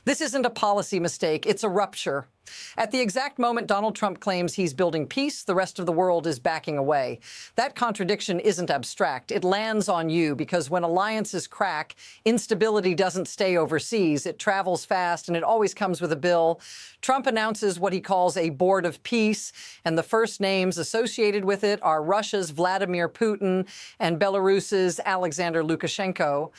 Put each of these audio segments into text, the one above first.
This isn't a policy mistake, it's a rupture. At the exact moment Donald Trump claims he's building peace, the rest of the world is backing away. That contradiction isn't abstract. It lands on you because when alliances crack, instability doesn't stay overseas. It travels fast and it always comes with a bill. Trump announces what he calls a board of peace, and the first names associated with it are Russia's Vladimir Putin and Belarus's Alexander Lukashenko.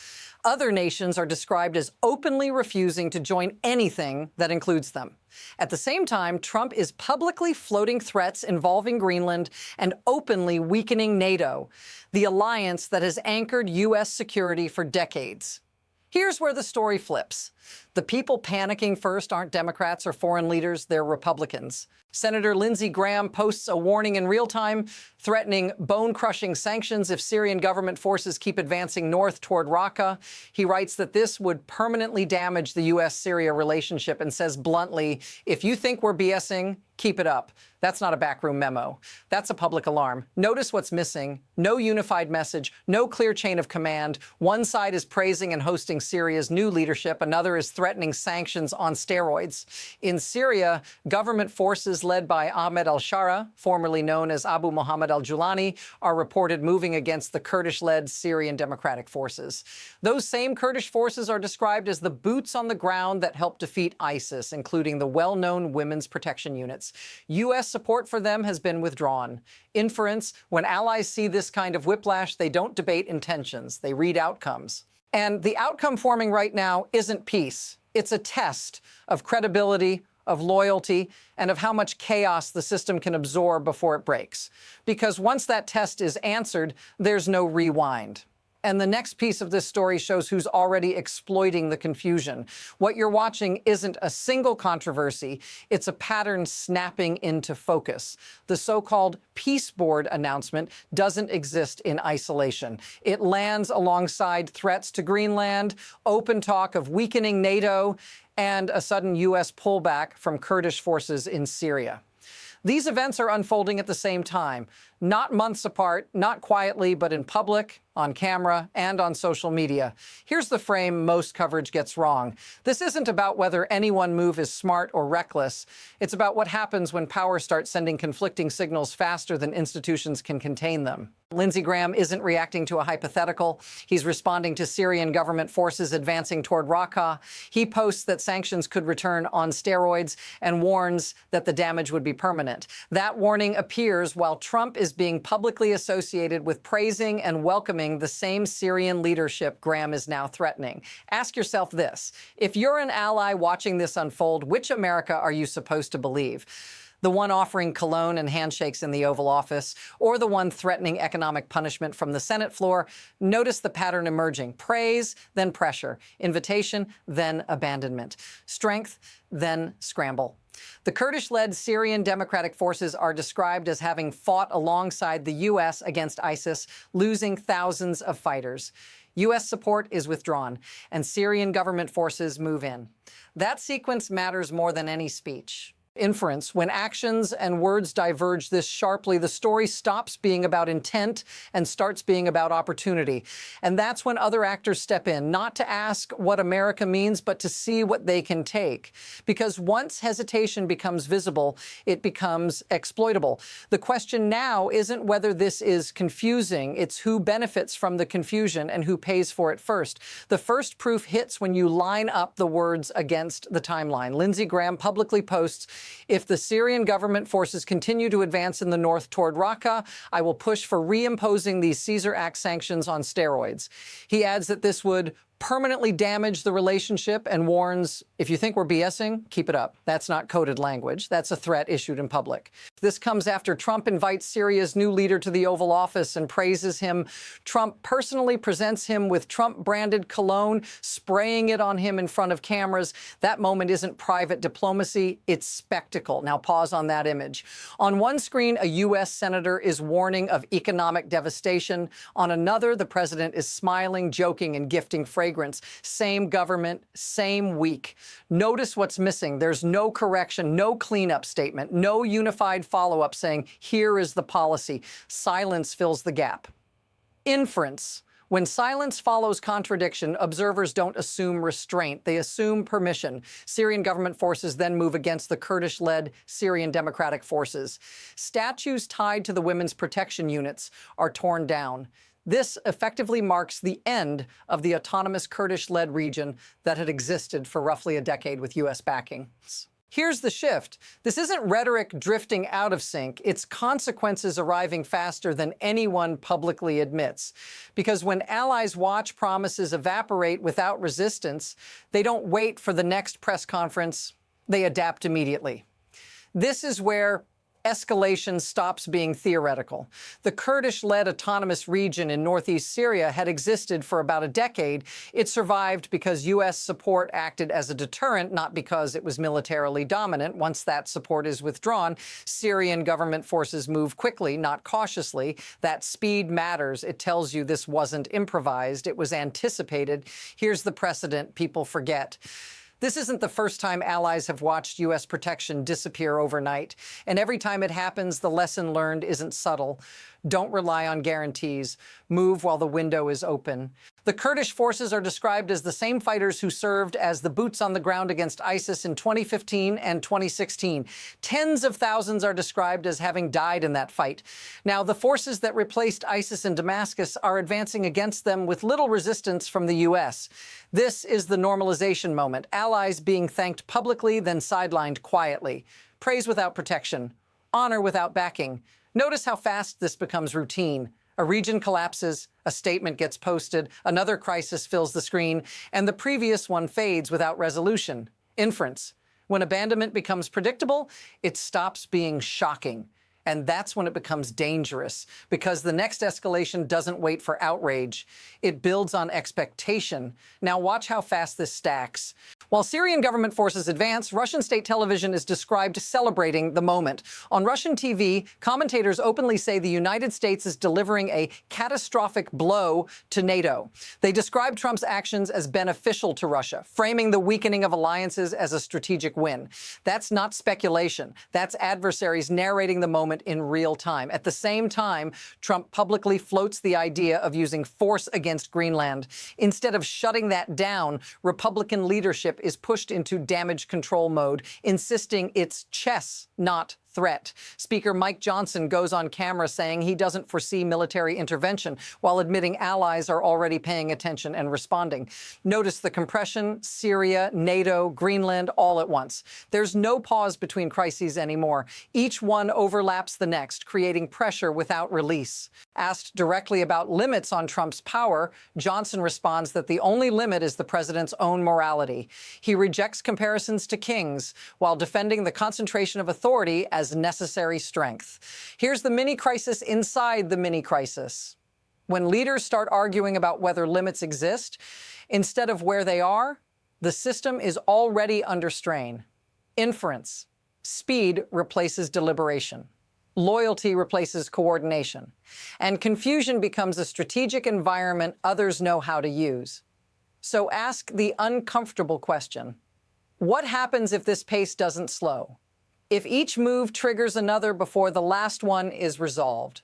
Other nations are described as openly refusing to join anything that includes them. At the same time, Trump is publicly floating threats involving Greenland and openly weakening NATO, the alliance that has anchored U.S. security for decades. Here's where the story flips. The people panicking first aren't Democrats or foreign leaders, they're Republicans. Senator Lindsey Graham posts a warning in real time, threatening bone-crushing sanctions if Syrian government forces keep advancing north toward Raqqa. He writes that this would permanently damage the U.S.-Syria relationship and says bluntly, if you think we're BSing, keep it up. That's not a backroom memo. That's a public alarm. Notice what's missing. No unified message, no clear chain of command. One side is praising and hosting Syria's new leadership. Another is threatening sanctions on steroids. In Syria, government forces led by Ahmed al-Shara, formerly known as Abu Muhammad al-Julani, are reported moving against the Kurdish-led Syrian Democratic Forces. Those same Kurdish forces are described as the boots on the ground that helped defeat ISIS, including the well-known Women's Protection Units. U.S. support for them has been withdrawn. Inference, when allies see this kind of whiplash, they don't debate intentions, they read outcomes. And the outcome forming right now isn't peace. It's a test of credibility, of loyalty, and of how much chaos the system can absorb before it breaks. Because once that test is answered, there's no rewind. And the next piece of this story shows who's already exploiting the confusion. What you're watching isn't a single controversy, it's a pattern snapping into focus. The so-called peace board announcement doesn't exist in isolation. It lands alongside threats to Greenland, open talk of weakening NATO, and a sudden U.S. pullback from Kurdish forces in Syria. These events are unfolding at the same time, not months apart, not quietly, but in public, on camera, and on social media. Here's the frame most coverage gets wrong. This isn't about whether any one move is smart or reckless. It's about what happens when power starts sending conflicting signals faster than institutions can contain them. Lindsey Graham isn't reacting to a hypothetical. He's responding to Syrian government forces advancing toward Raqqa. He posts that sanctions could return on steroids and warns that the damage would be permanent. That warning appears while Trump is being publicly associated with praising and welcoming the same Syrian leadership Graham is now threatening. Ask yourself this: if you're an ally watching this unfold, which America are you supposed to believe? The one offering cologne and handshakes in the Oval Office, or the one threatening economic punishment from the Senate floor? Notice the pattern emerging. Praise, then pressure. Invitation, then abandonment. Strength, then scramble. The Kurdish-led Syrian Democratic Forces are described as having fought alongside the U.S. against ISIS, losing thousands of fighters. U.S. support is withdrawn, and Syrian government forces move in. That sequence matters more than any speech. Inference, when actions and words diverge this sharply, the story stops being about intent and starts being about opportunity. And that's when other actors step in, not to ask what America means, but to see what they can take. Because once hesitation becomes visible, it becomes exploitable. The question now isn't whether this is confusing, it's who benefits from the confusion and who pays for it first. The first proof hits when you line up the words against the timeline. Lindsey Graham publicly posts, if the Syrian government forces continue to advance in the north toward Raqqa, I will push for reimposing these Caesar Act sanctions on steroids. He adds that this would permanently damage the relationship and warns, if you think we're BSing, keep it up. That's not coded language. That's a threat issued in public. This comes after Trump invites Syria's new leader to the Oval Office and praises him. Trump personally presents him with Trump-branded cologne, spraying it on him in front of cameras. That moment isn't private diplomacy, it's spectacle. Now pause on that image. On one screen, a U.S. senator is warning of economic devastation. On another, the president is smiling, joking, and gifting fragrance. Same government, same week. Notice what's missing. There's no correction, no cleanup statement, no unified follow-up saying, here is the policy. Silence fills the gap. Inference. When silence follows contradiction, observers don't assume restraint. They assume permission. Syrian government forces then move against the Kurdish-led Syrian Democratic Forces. Statues tied to the women's protection units are torn down. This effectively marks the end of the autonomous Kurdish-led region that had existed for roughly a decade with U.S. backing. Here's the shift. This isn't rhetoric drifting out of sync. It's consequences arriving faster than anyone publicly admits. Because when allies watch promises evaporate without resistance, they don't wait for the next press conference. They adapt immediately. This is where escalation stops being theoretical. The Kurdish-led autonomous region in northeast Syria had existed for about a decade. It survived because U.S. support acted as a deterrent, not because it was militarily dominant. Once that support is withdrawn, Syrian government forces move quickly, not cautiously. That speed matters. It tells you this wasn't improvised. It was anticipated. Here's the precedent people forget. This isn't the first time allies have watched U.S. protection disappear overnight. And every time it happens, the lesson learned isn't subtle. Don't rely on guarantees. Move while the window is open. The Kurdish forces are described as the same fighters who served as the boots on the ground against ISIS in 2015 and 2016. Tens of thousands are described as having died in that fight. Now, the forces that replaced ISIS in Damascus are advancing against them with little resistance from the U.S. This is the normalization moment. Allies being thanked publicly, then sidelined quietly. Praise without protection. Honor without backing. Notice how fast this becomes routine. A region collapses, a statement gets posted, another crisis fills the screen, and the previous one fades without resolution. Inference. When abandonment becomes predictable, it stops being shocking. And that's when it becomes dangerous, because the next escalation doesn't wait for outrage. It builds on expectation. Now watch how fast this stacks. While Syrian government forces advance, Russian state television is described celebrating the moment. On Russian TV, commentators openly say the United States is delivering a catastrophic blow to NATO. They describe Trump's actions as beneficial to Russia, framing the weakening of alliances as a strategic win. That's not speculation. That's adversaries narrating the moment in real time. At the same time, Trump publicly floats the idea of using force against Greenland. Instead of shutting that down, Republican leadership is pushed into damage control mode, insisting it's chess, not threat. Speaker Mike Johnson goes on camera saying he doesn't foresee military intervention, while admitting allies are already paying attention and responding. Notice the compression: Syria, NATO, Greenland, all at once. There's no pause between crises anymore. Each one overlaps the next, creating pressure without release. Asked directly about limits on Trump's power, Johnson responds that the only limit is the president's own morality. He rejects comparisons to kings, while defending the concentration of authority as necessary strength. Here's the mini-crisis inside the mini-crisis. When leaders start arguing about whether limits exist, instead of where they are, the system is already under strain. Inference. Speed replaces deliberation. Loyalty replaces coordination. And confusion becomes a strategic environment others know how to use. So ask the uncomfortable question: what happens if this pace doesn't slow? If each move triggers another before the last one is resolved?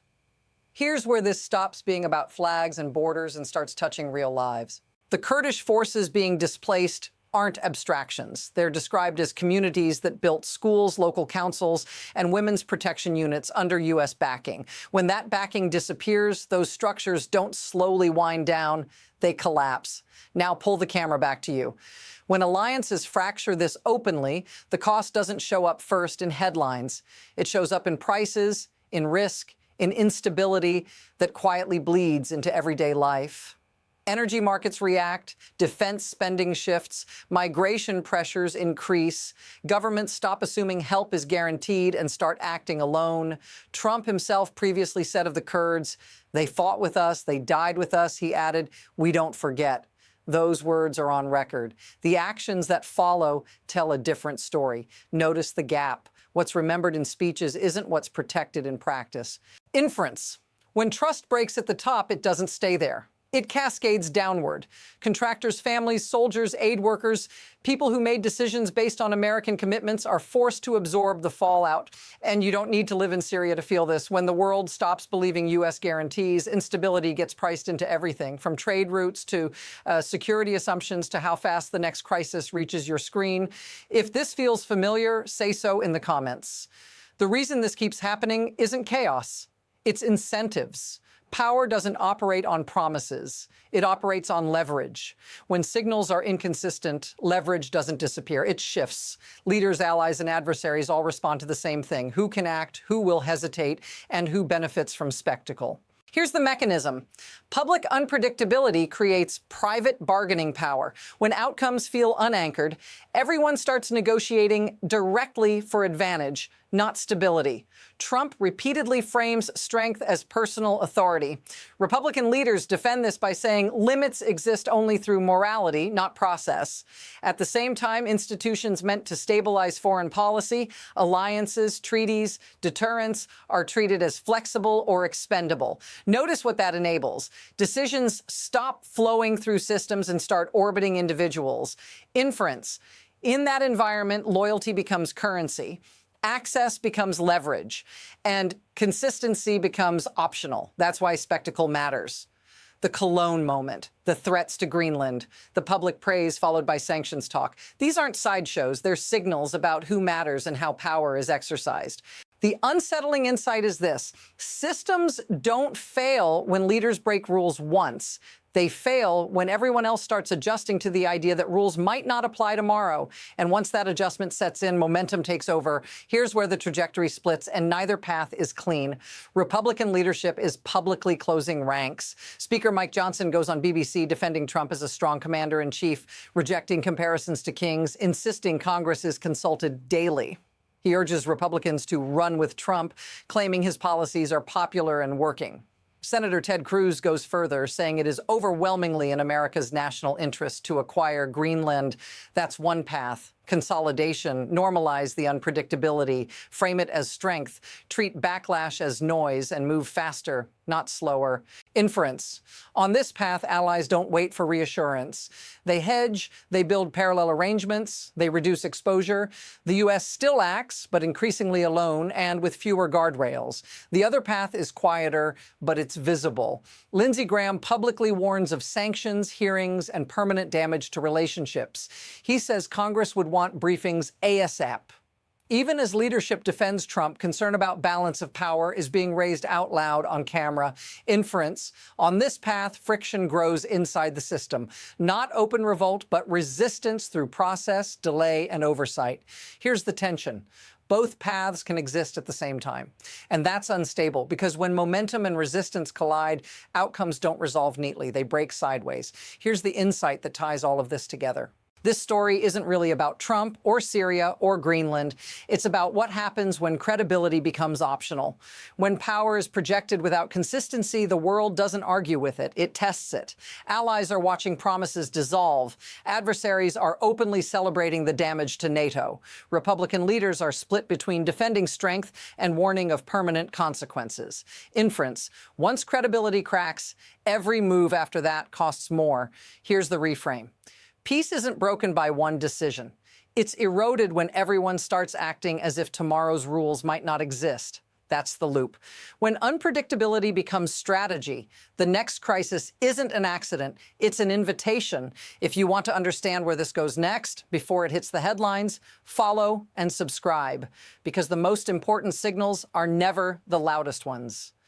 Here's where this stops being about flags and borders and starts touching real lives. The Kurdish forces being displaced aren't abstractions. They're described as communities that built schools, local councils, and women's protection units under U.S. backing. When that backing disappears, those structures don't slowly wind down, they collapse. Now pull the camera back to you. When alliances fracture this openly, the cost doesn't show up first in headlines. It shows up in prices, in risk, in instability that quietly bleeds into everyday life. Energy markets react, defense spending shifts, migration pressures increase, governments stop assuming help is guaranteed and start acting alone. Trump himself previously said of the Kurds, "They fought with us, they died with us." He added, "We don't forget." Those words are on record. The actions that follow tell a different story. Notice the gap. What's remembered in speeches isn't what's protected in practice. Inference. When trust breaks at the top, it doesn't stay there. It cascades downward. Contractors' families, soldiers, aid workers, people who made decisions based on American commitments are forced to absorb the fallout. And you don't need to live in Syria to feel this. When the world stops believing U.S. guarantees, instability gets priced into everything, from trade routes to security assumptions to how fast the next crisis reaches your screen. If this feels familiar, say so in the comments. The reason this keeps happening isn't chaos. It's incentives. Power doesn't operate on promises. It operates on leverage. When signals are inconsistent, leverage doesn't disappear. It shifts. Leaders, allies, and adversaries all respond to the same thing: who can act, who will hesitate, and who benefits from spectacle. Here's the mechanism. Public unpredictability creates private bargaining power. When outcomes feel unanchored, everyone starts negotiating directly for advantage, not stability. Trump repeatedly frames strength as personal authority. Republican leaders defend this by saying limits exist only through morality, not process. At the same time, institutions meant to stabilize foreign policy, alliances, treaties, deterrence, are treated as flexible or expendable. Notice what that enables. Decisions stop flowing through systems and start orbiting individuals. Inference. In that environment, loyalty becomes currency. Access becomes leverage, and consistency becomes optional. That's why spectacle matters. The Cologne moment, the threats to Greenland, the public praise followed by sanctions talk. These aren't sideshows, they're signals about who matters and how power is exercised. The unsettling insight is this: systems don't fail when leaders break rules once. They fail when everyone else starts adjusting to the idea that rules might not apply tomorrow. And once that adjustment sets in, momentum takes over. Here's where the trajectory splits, and neither path is clean. Republican leadership is publicly closing ranks. Speaker Mike Johnson goes on BBC defending Trump as a strong commander-in-chief, rejecting comparisons to kings, insisting Congress is consulted daily. He urges Republicans to run with Trump, claiming his policies are popular and working. Senator Ted Cruz goes further, saying it is overwhelmingly in America's national interest to acquire Greenland. That's one path. Consolidation, normalize the unpredictability, frame it as strength, treat backlash as noise, and move faster, not slower. Inference. On this path, allies don't wait for reassurance. They hedge, they build parallel arrangements, they reduce exposure. The U.S. still acts, but increasingly alone and with fewer guardrails. The other path is quieter, but it's visible. Lindsey Graham publicly warns of sanctions, hearings, and permanent damage to relationships. He says Congress would want briefings ASAP. Even as leadership defends Trump, concern about balance of power is being raised out loud on camera. Inference. On this path, friction grows inside the system. Not open revolt, but resistance through process, delay, and oversight. Here's the tension. Both paths can exist at the same time. And that's unstable because when momentum and resistance collide, outcomes don't resolve neatly. They break sideways. Here's the insight that ties all of this together. This story isn't really about Trump or Syria or Greenland. It's about what happens when credibility becomes optional. When power is projected without consistency, the world doesn't argue with it. It tests it. Allies are watching promises dissolve. Adversaries are openly celebrating the damage to NATO. Republican leaders are split between defending strength and warning of permanent consequences. Inference. Once credibility cracks, every move after that costs more. Here's the reframe. Peace isn't broken by one decision. It's eroded when everyone starts acting as if tomorrow's rules might not exist. That's the loop. When unpredictability becomes strategy, the next crisis isn't an accident, it's an invitation. If you want to understand where this goes next, before it hits the headlines, follow and subscribe, because the most important signals are never the loudest ones.